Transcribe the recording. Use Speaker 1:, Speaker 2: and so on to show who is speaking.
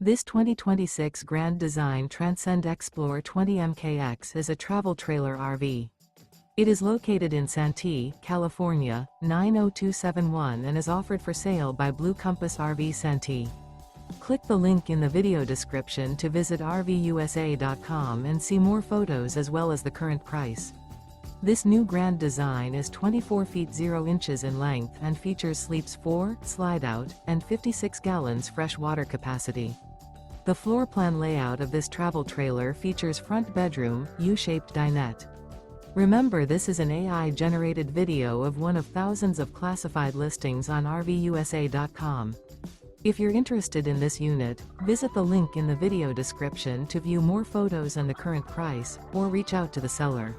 Speaker 1: This 2026 Grand Design Transcend Xplor 20 MKX is a travel trailer RV. It is located in Santee, California, 90271 and is offered for sale by Blue Compass RV Santee. Click the link in the video description to visit RVUSA.com and see more photos as well as the current price. This new Grand Design is 24 feet 0 inches in length and features sleeps 4, Slideout, and 56 gallons fresh water capacity. The floor plan layout of this travel trailer features front bedroom, U-shaped dinette. Remember, this is an AI-generated video of one of thousands of classified listings on RVUSA.com. If you're interested in this unit, visit the link in the video description to view more photos and the current price, or reach out to the seller.